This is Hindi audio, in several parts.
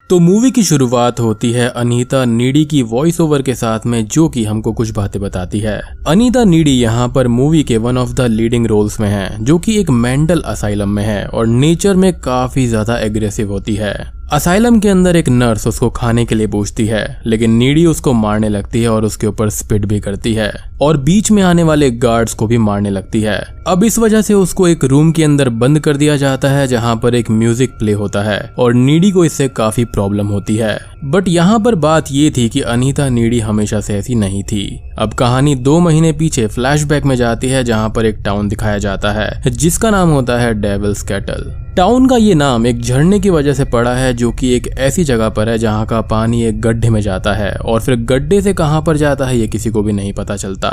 तो मूवी की शुरुआत होती है अनीता नीडी की वॉइस ओवर के साथ में, जो कि हमको कुछ बातें बताती है। अनीता नीडी यहाँ पर मूवी के one of the leading roles में है, जो कि एक मेंटल असाइलम में है और नेचर में काफी ज्यादा एग्रेसिव होती है। असाइलम के अंदर एक नर्स उसको खाने के लिए पूछती है, लेकिन नीडी उसको मारने लगती है और उसके ऊपर स्पिट भी करती है और बीच में आने वाले गार्ड्स को भी मारने लगती है। अब इस वजह से उसको एक रूम के अंदर बंद कर दिया जाता है, जहां पर एक म्यूजिक प्ले होता है और नीडी को इससे काफी प्रॉब्लम होती है। बट यहाँ पर बात ये थी कि अनीता नीडी हमेशा से ऐसी नहीं थी। अब कहानी 2 महीने पीछे फ्लैशबैक में जाती है, जहाँ पर एक टाउन दिखाया जाता है जिसका नाम होता है डेविल्स कैटल। टाउन का ये नाम एक झरने की वजह से पड़ा है, जो कि एक ऐसी जगह पर है जहाँ का पानी एक गड्ढे में जाता है और फिर गड्ढे से कहाँ पर जाता है ये किसी को भी नहीं पता चलता।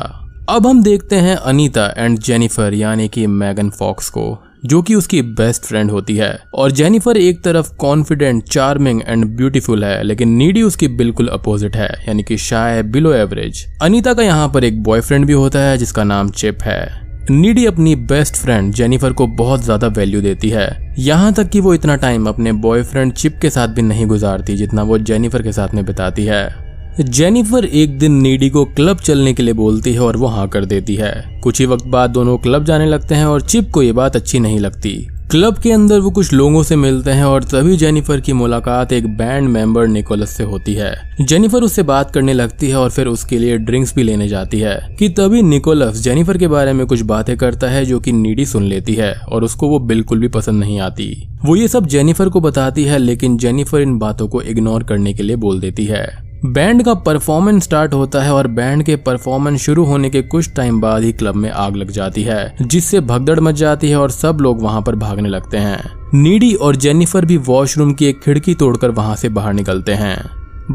अब हम देखते हैं अनीता एंड जेनिफर यानी कि मैगन फॉक्स को, जो कि उसकी बेस्ट फ्रेंड होती है। और जेनिफर एक तरफ कॉन्फिडेंट, चार्मिंग एंड ब्यूटीफुल है, लेकिन नीडी उसकी बिल्कुल अपोजिट है, यानी कि शाय, बिलो एवरेज। अनीता का यहाँ पर एक बॉयफ्रेंड भी होता है जिसका नाम चिप है। नीडी अपनी बेस्ट फ्रेंड जेनिफर को बहुत ज्यादा वैल्यू देती है, यहाँ तक कि वो इतना टाइम अपने बॉयफ्रेंड चिप के साथ भी नहीं गुजारती जितना वो जेनिफर के साथ में बिताती है। जेनिफर एक दिन नीडी को क्लब चलने के लिए बोलती है और वो हाँ कर देती है। कुछ ही वक्त बाद दोनों क्लब जाने लगते हैं और चिप को ये बात अच्छी नहीं लगती। क्लब के अंदर वो कुछ लोगों से मिलते हैं और तभी जेनिफर की मुलाकात एक बैंड मेंबर निकोलस से होती है। जेनिफर उससे बात करने लगती है और फिर उसके लिए ड्रिंक्स भी लेने जाती है कि तभी निकोलस जेनिफर के बारे में कुछ बातें करता है, जो कि नीडी सुन लेती है और उसको वो बिल्कुल भी पसंद नहीं आती। वो ये सब जेनिफर को बताती है, लेकिन जेनिफर इन बातों को इग्नोर करने के लिए बोल देती है। बैंड का परफॉर्मेंस स्टार्ट होता है और बैंड के परफॉर्मेंस शुरू होने के कुछ टाइम बाद ही क्लब में आग लग जाती है, जिससे भगदड़ मच जाती है और सब लोग वहां पर भागने लगते हैं। नीडी और जेनिफर भी वॉशरूम की एक खिड़की तोड़कर वहां से बाहर निकलते हैं।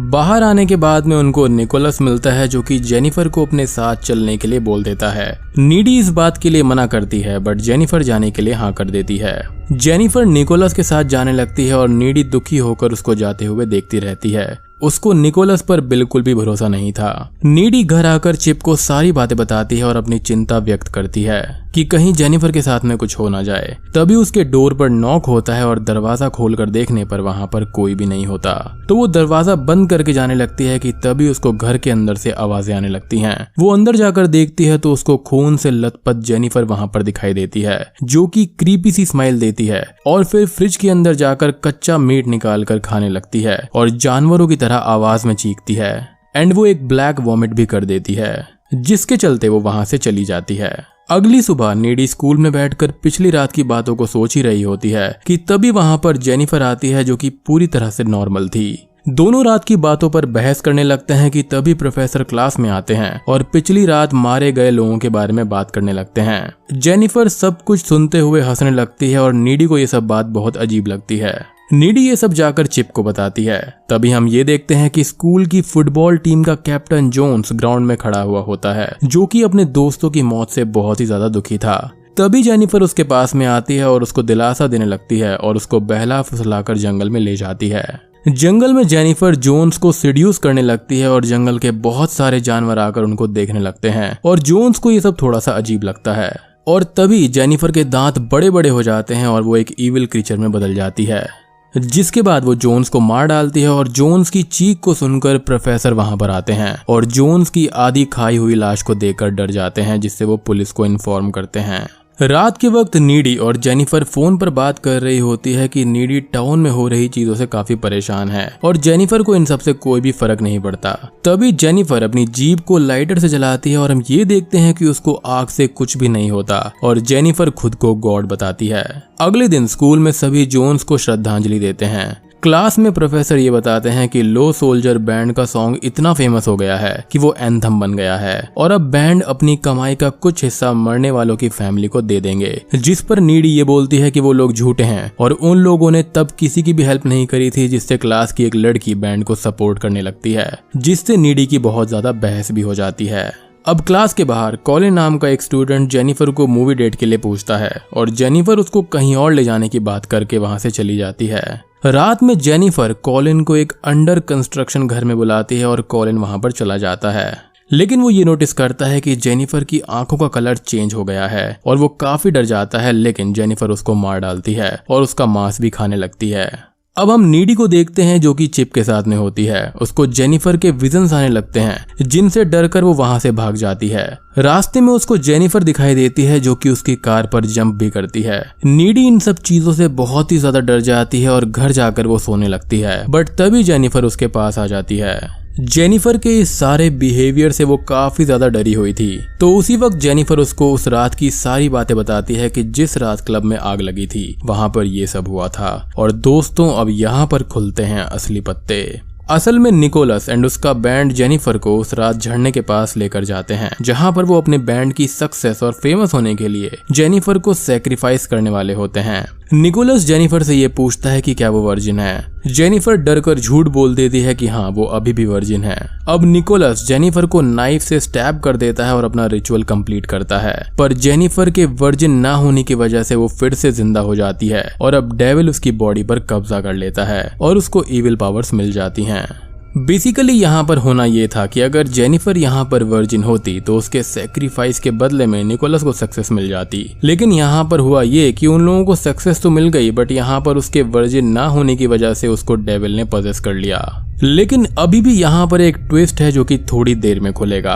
बाहर आने के बाद में उनको निकोलस मिलता है, जो कि जेनिफर को अपने साथ चलने के लिए बोल देता है। नीडी इस बात के लिए मना करती है, बट जेनिफर जाने के लिए हाँ कर देती है। जेनिफर निकोलस के साथ जाने लगती है और नीडी दुखी होकर उसको जाते हुए देखती रहती है। उसको निकोलस पर बिल्कुल भी भरोसा नहीं था। नीडी घर आकर चिप को सारी बातें बताती है और अपनी चिंता व्यक्त करती है कि कहीं जेनिफर के साथ में कुछ हो ना जाए। तभी उसके डोर पर नॉक होता है और दरवाजा खोलकर देखने पर वहां पर कोई भी नहीं होता। तो वो दरवाजा बंद करके जाने लगती है कि तभी उसको घर के अंदर से आवाजें आने लगती हैं। वो अंदर जाकर देखती है तो उसको खून से लथपथ जेनिफर वहां पर दिखाई देती है, जो कि क्रीपी सी स्माइल देती है और फिर फ्रिज के अंदर जाकर कच्चा मीट निकाल कर खाने लगती है और जानवरों की आवाज में चीखती है एंड वो एक ब्लैक वॉमिट भी कर देती है, जिसके चलते वो वहां से चली जाती है। अगली सुबह नीडी स्कूल में बैठकर पिछली रात की बातों को सोच ही रही होती है कि तभी वहां पर जेनिफर आती है, जो कि पूरी तरह से नॉर्मल थी। दोनों रात की बातों पर बहस करने लगते हैं कि तभी प्रोफेसर क्लास में आते हैं और पिछली रात मारे गए लोगों के बारे में बात करने लगते हैं। जेनिफर सब कुछ सुनते हुए हंसने लगती है और नीडी को ये सब बात बहुत अजीब लगती है। नीडी ये सब जाकर चिप को बताती है। तभी हम ये देखते हैं कि स्कूल की फुटबॉल टीम का कैप्टन जोन्स ग्राउंड में खड़ा हुआ होता है, जो कि अपने दोस्तों की मौत से बहुत ही ज्यादा दुखी था। तभी जेनिफर उसके पास में आती है और उसको दिलासा देने लगती है और उसको बहला फुसलाकर जंगल में ले जाती है। जंगल में जेनिफर जोन्स को सिड्यूस करने लगती है और जंगल के बहुत सारे जानवर आकर उनको देखने लगते हैं और जोन्स को ये सब थोड़ा सा अजीब लगता है। और तभी जेनिफर के दांत बड़े बड़े हो जाते हैं और वो एक इविल क्रीचर में बदल जाती है, जिसके बाद वो जोन्स को मार डालती है। और जोन्स की चीख को सुनकर प्रोफेसर वहां पर आते हैं और जोन्स की आधी खाई हुई लाश को देखकर डर जाते हैं, जिससे वो पुलिस को इन्फॉर्म करते हैं। रात के वक्त नीडी और जेनिफर फोन पर बात कर रही होती है कि नीडी टाउन में हो रही चीजों से काफी परेशान है और जेनिफर को इन सब से कोई भी फर्क नहीं पड़ता। तभी जेनिफर अपनी जीप को लाइटर से जलाती है और हम ये देखते हैं कि उसको आग से कुछ भी नहीं होता और जेनिफर खुद को गॉड बताती है। अगले दिन स्कूल में सभी जोन्स को श्रद्धांजलि देते हैं। क्लास में प्रोफेसर ये बताते हैं कि लो सोल्जर बैंड का सॉन्ग इतना फेमस हो गया है कि वो एंथम बन गया है और अब बैंड अपनी कमाई का कुछ हिस्सा मरने वालों की फैमिली को दे देंगे। जिस पर नीडी ये बोलती है कि वो लोग झूठे हैं और उन लोगों ने तब किसी की भी हेल्प नहीं करी थी, जिससे क्लास की एक लड़की बैंड को सपोर्ट करने लगती है, जिससे नीडी की बहुत ज्यादा बहस भी हो जाती है। अब क्लास के बाहर कॉलिन नाम का एक स्टूडेंट जेनिफर को मूवी डेट के लिए पूछता है और जेनिफर उसको कहीं और ले जाने की बात करके वहां से चली जाती है। रात में जेनिफर कॉलिन को एक अंडर कंस्ट्रक्शन घर में बुलाती है और कॉलिन वहां पर चला जाता है, लेकिन वो ये नोटिस करता है कि जेनिफर की आंखों का कलर चेंज हो गया है और वो काफी डर जाता है, लेकिन जेनिफर उसको मार डालती है और उसका मांस भी खाने लगती है। अब हम नीडी को देखते हैं जो कि चिप के साथ में होती है। उसको जेनिफर के विजन्स आने लगते हैं जिनसे डरकर वो वहां से भाग जाती है। रास्ते में उसको जेनिफर दिखाई देती है जो कि उसकी कार पर जंप भी करती है। नीडी इन सब चीजों से बहुत ही ज्यादा डर जाती है और घर जाकर वो सोने लगती है, बट तभी जेनिफर उसके पास आ जाती है। जेनिफर के इस सारे बिहेवियर से वो काफी ज्यादा डरी हुई थी, तो उसी वक्त जेनिफर उसको उस रात की सारी बातें बताती है कि जिस रात क्लब में आग लगी थी वहां पर ये सब हुआ था। और दोस्तों, अब यहाँ पर खुलते हैं असली पत्ते। असल में निकोलस एंड उसका बैंड जेनिफर को उस रात झरने के पास लेकर जाते हैं, जहां पर वो अपने बैंड की सक्सेस और फेमस होने के लिए जेनिफर को सैक्रिफाइस करने वाले होते हैं। निकोलस जेनिफर से ये पूछता है कि क्या वो वर्जिन है। जेनिफर डरकर झूठ बोल देती है कि हाँ, वो अभी भी वर्जिन है। अब निकोलस जेनिफर को नाइफ से स्टैब कर देता है और अपना रिचुअल कंप्लीट करता है, पर जेनिफर के वर्जिन ना होने की वजह से वो फिर से जिंदा हो जाती है और अब डेविल उसकी बॉडी पर कब्जा कर लेता है और उसको इविल पावर्स मिल जाती हैं। बेसिकली यहाँ पर होना ये था कि अगर जेनिफर यहाँ पर वर्जिन होती तो उसके सैक्रिफाइस के बदले में निकोलस को सक्सेस मिल जाती, लेकिन यहाँ पर हुआ ये कि उन लोगों को सक्सेस तो मिल गई, बट यहाँ पर उसके वर्जिन ना होने की वजह से उसको डेविल ने पजेस कर लिया। लेकिन अभी भी यहाँ पर एक ट्विस्ट है जो कि थोड़ी देर में खुलेगा।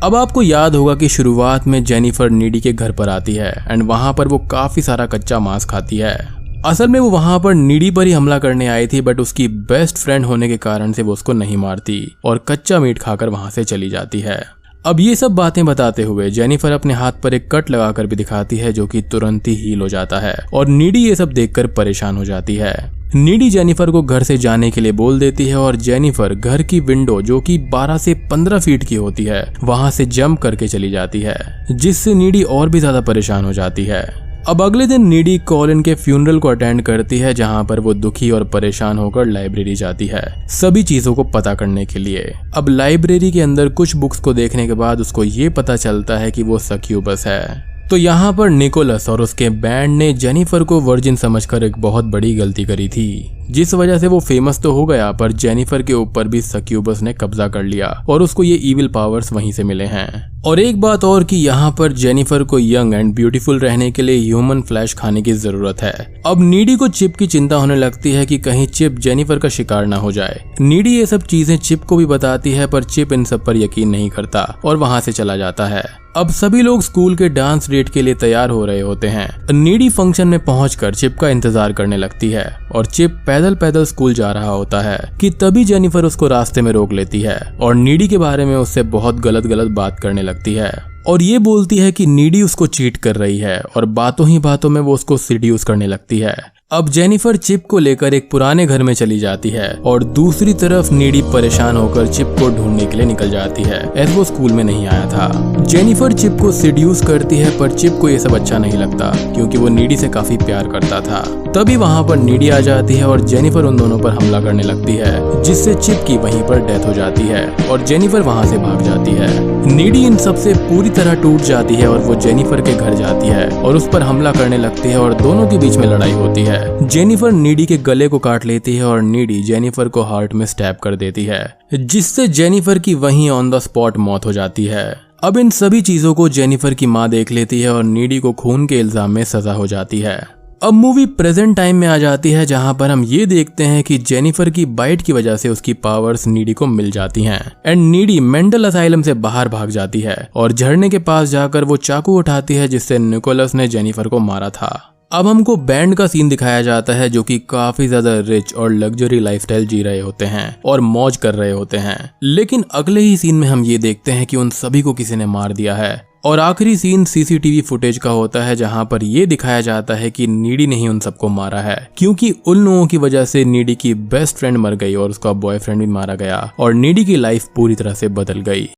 अब आपको याद होगा कि शुरुआत में जेनिफर नीडी के घर पर आती है एंड वहां पर वो काफी सारा कच्चा मांस खाती है। असल में वो वहां पर नीडी पर ही हमला करने आई थी, बट उसकी बेस्ट फ्रेंड होने के कारण से वो उसको नहीं मारती और कच्चा मीट खाकर वहां से चली जाती है। अब ये सब बातें बताते हुए जेनिफर अपने हाथ पर एक कट लगाकर भी दिखाती है जो कि तुरंत ही हील हो जाता है और नीडी ये सब देखकर परेशान हो जाती है। नीडी जेनिफर को घर से जाने के लिए बोल देती है और जेनिफर घर की विंडो जो कि 12 से 15 फीट की होती है वहां से जंप करके चली जाती है, जिससे नीडी और भी ज्यादा परेशान हो जाती है। अब अगले दिन नीडी कॉलिन के फ्यूनरल को अटेंड करती है, जहां पर वो दुखी और परेशान होकर लाइब्रेरी जाती है सभी चीजों को पता करने के लिए। अब लाइब्रेरी के अंदर कुछ बुक्स को देखने के बाद उसको ये पता चलता है कि वो सक्यूबस है। तो यहाँ पर निकोलस और उसके बैंड ने जेनिफर को वर्जिन समझकर एक बहुत बड़ी गलती करी थी, जिस वजह से वो फेमस तो हो गया, पर जेनिफर के ऊपर भी सक्यूबस ने कब्जा कर लिया और उसको ये इविल पावर्स वहीं से मिले हैं। और एक बात और कि यहाँ पर जेनिफर को यंग एंड ब्यूटीफुल रहने के लिए ह्यूमन फ्लैश खाने की जरूरत है। अब नीडी को चिप की चिंता होने लगती है कि कहीं चिप जेनिफर का शिकार ना हो जाए। नीडी ये सब चीजें चिप को भी बताती है, पर चिप इन सब पर यकीन नहीं करता और वहां से चला जाता है। अब सभी लोग स्कूल के डांस डेट के लिए तैयार हो रहे होते हैं। नीडी फंक्शन में पहुंचकर चिप का इंतजार करने लगती है और चिप पैदल पैदल स्कूल जा रहा होता है कि तभी जेनिफर उसको रास्ते में रोक लेती है और नीडी के बारे में उससे बहुत गलत बात करने लगती है और ये बोलती है कि नीडी उसको चीट कर रही है और बातों ही बातों में वो उसको सीड्यूस करने लगती है। अब जेनिफर चिप को लेकर एक पुराने घर में चली जाती है और दूसरी तरफ नीडी परेशान होकर चिप को ढूंढने के लिए निकल जाती है, ऐसे वो स्कूल में नहीं आया था। जेनिफर चिप को सीड्यूस करती है, पर चिप को ये सब अच्छा नहीं लगता क्योंकि वो नीडी से काफी प्यार करता था। तभी वहां पर नीडी आ जाती है और जेनिफर उन दोनों पर हमला करने लगती है, जिससे चिप की वहीं पर डेथ हो जाती है और जेनिफर वहां से भाग जाती है। नीडी इन सबसे पूरी तरह टूट जाती है और वो जेनिफर के घर जाती है और उस पर हमला करने लगती है और दोनों के बीच में लड़ाई होती है। जेनिफर नीडी के गले को काट लेती है और नीडी जेनिफर को हार्ट में स्टैब कर देती है, जिससे जेनिफर की वहीं ऑन द स्पॉट मौत हो जाती है। अब इन सभी चीजों को जेनिफर की मां देख लेती है और नीडी को खून के इल्जाम में सजा हो जाती है। अब मूवी प्रेजेंट टाइम में आ जाती है, जहां पर हम ये देखते हैं कि जेनिफर की बाइट की वजह से उसकी पावर्स नीडी को मिल जाती हैं एंड नीडी मेंटल असाइलम से बाहर भाग जाती है और झरने के पास जाकर वो चाकू उठाती है जिससे निकोलस ने जेनिफर को मारा था। अब हमको बैंड का सीन दिखाया जाता है जो कि काफी ज्यादा रिच और लग्जरी लाइफस्टाइल जी रहे होते हैं और मौज कर रहे होते हैं, लेकिन अगले ही सीन में हम ये देखते हैं कि उन सभी को किसी ने मार दिया है। और आखिरी सीन सीसीटीवी फुटेज का होता है, जहां पर ये दिखाया जाता है कि नीडी ने ही उन सबको मारा है, क्योंकि उन लोगों की वजह से नीडी की बेस्ट फ्रेंड मर गई और उसका बॉयफ्रेंड भी मारा गया और नीडी की लाइफ पूरी तरह से बदल गई।